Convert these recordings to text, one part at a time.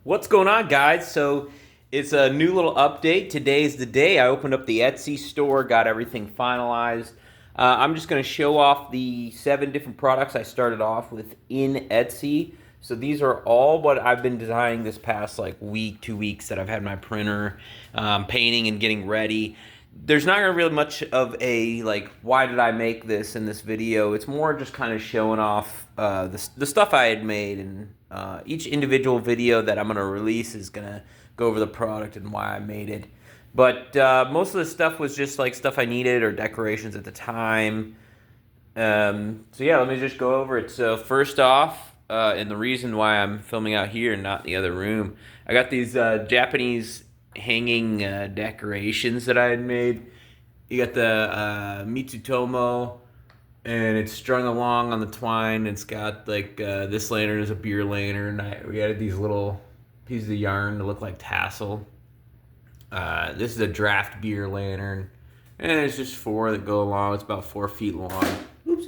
What's going on, guys? So it's a new little update. Today's the day. I opened up the Etsy store, got everything finalized. I'm just going to show off the 7 different products I started off with in Etsy. So these are all what I've been designing this past like week, 2 weeks that I've had my printer painting and getting ready. There's not really much of a like why did I make this in this video. It's more just kind of showing off the stuff I had made, and each individual video that I'm going to release is going to go over the product and why I made it. But most of the stuff was just like stuff I needed or decorations at the time. So yeah, let me just go over it. So first off, and the reason why I'm filming out here and not in the other room, I got these Japanese hanging decorations that I had made. You got the Mitsutomo, and it's strung along on the twine. It's got like this lantern is a beer lantern. We added these little pieces of yarn to look like tassel. This is a draft beer lantern, and it's just 4 that go along. It's about 4 feet long. Oops.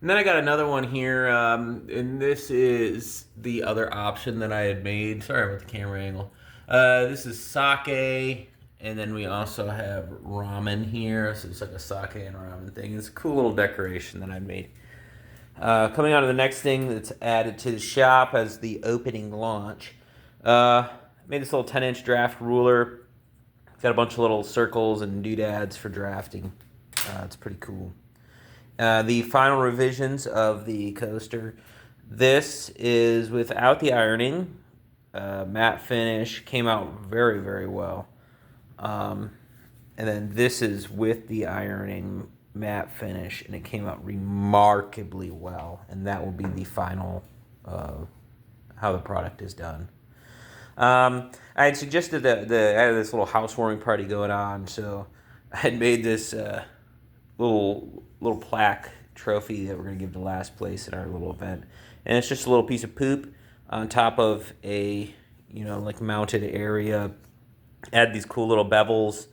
And then I got another one here, and this is the other option that I had made. Sorry about the camera angle. This is sake, and then we also have ramen here. So it's like a sake and ramen thing. It's a cool little decoration that I made. Coming on to the next thing that's added to the shop as the opening launch. Made this little 10-inch draft ruler. It's got a bunch of little circles and doodads for drafting. It's pretty cool. The final revisions of the coaster. This is without the ironing. Matte finish. Came out very, very well. And then this is with the ironing matte finish, and it came out remarkably well. And that will be the final how the product is done. I had suggested that I had this little housewarming party going on, so I had made this little plaque trophy that we're gonna give to last place in our little event, and it's just a little piece of poop on top of a like mounted area. Add these cool little bevels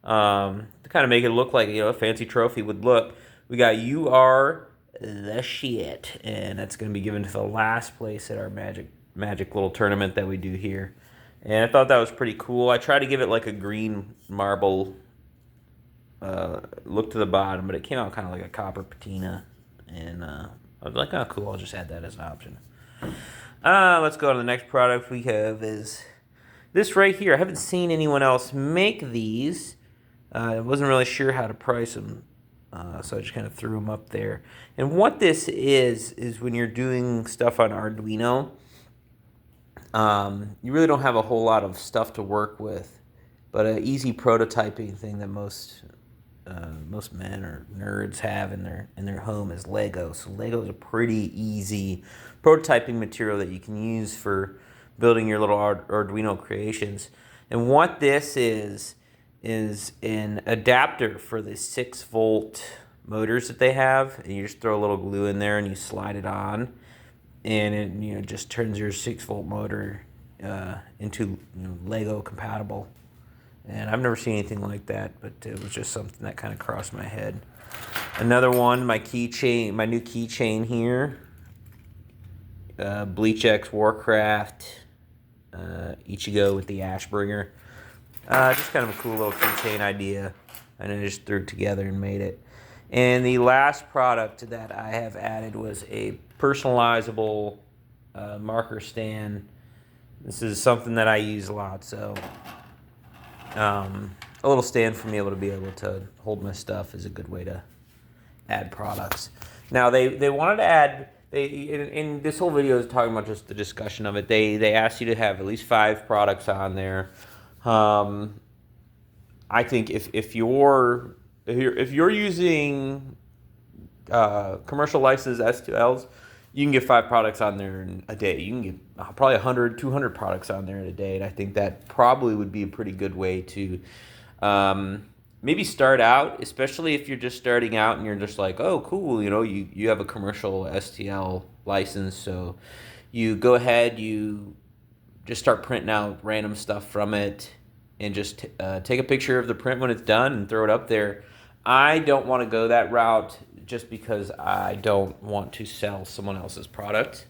to kind of make it look like a fancy trophy would look. We got "You Are the Shit," and that's gonna be given to the last place at our magic little tournament that we do here. And I thought that was pretty cool. I tried to give it like a green marble look to the bottom, but it came out kind of like a copper patina. And I was like, oh, cool, I'll just add that as an option. Let's go to the next product we have is this right here. I haven't seen anyone else make these. I wasn't really sure how to price them, so I just kind of threw them up there. And what this is when you're doing stuff on Arduino, you really don't have a whole lot of stuff to work with, but an easy prototyping thing that most men or nerds have in their home is Lego. So Lego is a pretty easy prototyping material that you can use for building your little Arduino creations. And what this is an adapter for the 6-volt motors that they have, and you just throw a little glue in there and you slide it on, and it just turns your 6-volt motor into Lego compatible. And I've never seen anything like that, but it was just something that kind of crossed my head. Another one, my keychain, my new keychain here. Bleach X Warcraft, Ichigo with the Ashbringer. Just kind of a cool little keychain idea, and I just threw it together and made it. And the last product that I have added was a personalizable marker stand. This is something that I use a lot, so a little stand for me to be able to hold my stuff is a good way to add products. Now they wanted to add, in this whole video is talking about just the discussion of it. They asked you to have at least 5 products on there. I think if you're using commercial license S2Ls, you can get 5 products on there in a day. You can get probably 100, 200 products on there in a day, and I think that probably would be a pretty good way to maybe start out, especially if you're just starting out and you're just like, oh, cool, you have a commercial STL license, so you go ahead, you just start printing out random stuff from it, and just take a picture of the print when it's done and throw it up there. I don't want to go that route just because I don't want to sell someone else's product.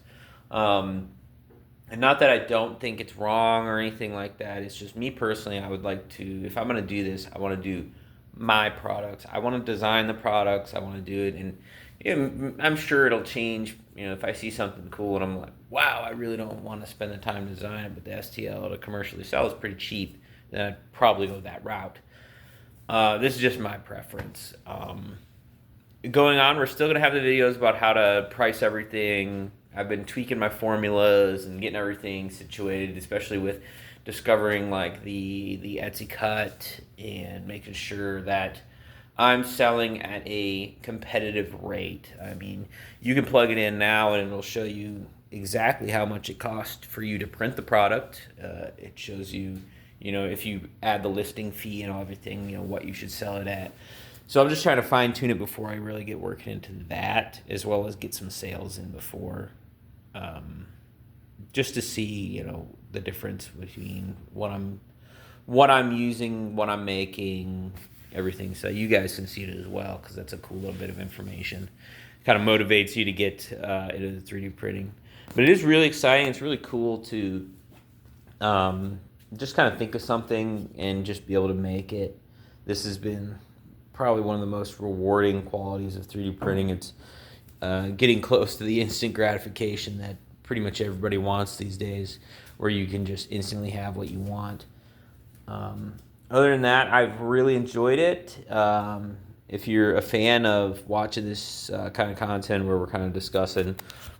And not that I don't think it's wrong or anything like that. It's just me personally. I would like to, if I'm going to do this, I want to do my products. I want to design the products. I want to do it, and I'm sure it'll change. If I see something cool and I'm like, wow, I really don't want to spend the time to design it, but the STL to commercially sell is pretty cheap, then I'd probably go that route. This is just my preference. Going on, we're still going to have the videos about how to price everything. I've been tweaking my formulas and getting everything situated, especially with discovering like the Etsy cut and making sure that I'm selling at a competitive rate. I mean, you can plug it in now and it'll show you exactly how much it costs for you to print the product. It shows you, if you add the listing fee and everything, what you should sell it at. So I'm just trying to fine tune it before I really get working into that, as well as get some sales in before, just to see the difference between what I'm using, what I'm making, everything. So you guys can see it as well, because that's a cool little bit of information. Kind of motivates you to get into the 3D printing. But it is really exciting. It's really cool to just kind of think of something and just be able to make it. This has been probably one of the most rewarding qualities of 3D printing. It's getting close to the instant gratification that pretty much everybody wants these days, where you can just instantly have what you want. Other than that, I've really enjoyed it. If you're a fan of watching this kind of content where we're kind of discussing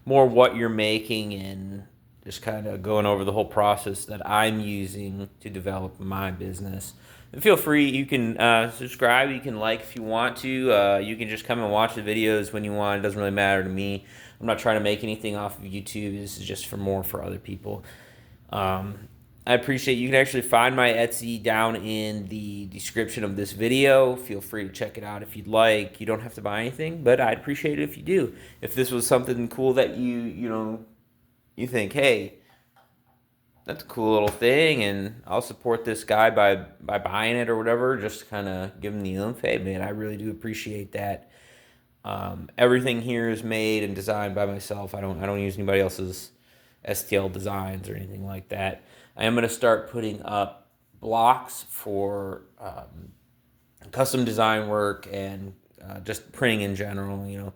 more what you're making and just kind of going over the whole process that I'm using to develop my business, feel free. You can subscribe. You can like if you want to. You can just come and watch the videos when you want. It doesn't really matter to me. I'm not trying to make anything off of YouTube. This is just for other people. I appreciate you can actually find my Etsy down in the description of this video. Feel free to check it out if you'd like. You don't have to buy anything, but I'd appreciate it if you do. If this was something cool that you think, hey, that's a cool little thing, and I'll support this guy by buying it or whatever, just kind of give him the oomph. Hey, man, I really do appreciate that. Everything here is made and designed by myself. I don't use anybody else's STL designs or anything like that. I am going to start putting up blocks for custom design work and just printing in general.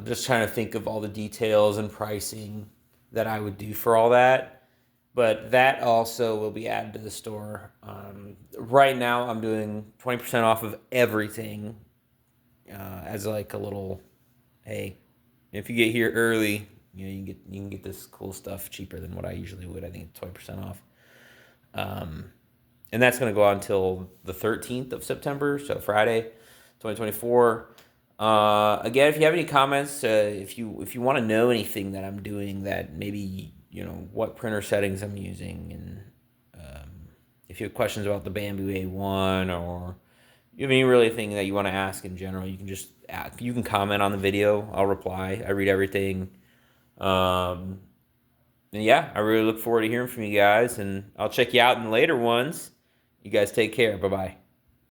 Just trying to think of all the details and pricing that I would do for all that. But that also will be added to the store. Right now, I'm doing 20% off of everything as like a little, hey, if you get here early, you can get this cool stuff cheaper than what I usually would. I think it's 20% off. And that's going to go on until the 13th of September, so Friday, 2024. Again, if you have any comments, if you want to know anything that I'm doing, that maybe what printer settings I'm using, and if you have questions about the Bamboo A1, or you have any really thing that you want to ask in general, you can just ask. You can comment on the video. I'll reply. I read everything. And yeah, I really look forward to hearing from you guys, and I'll check you out in later ones. You guys take care. Bye-bye.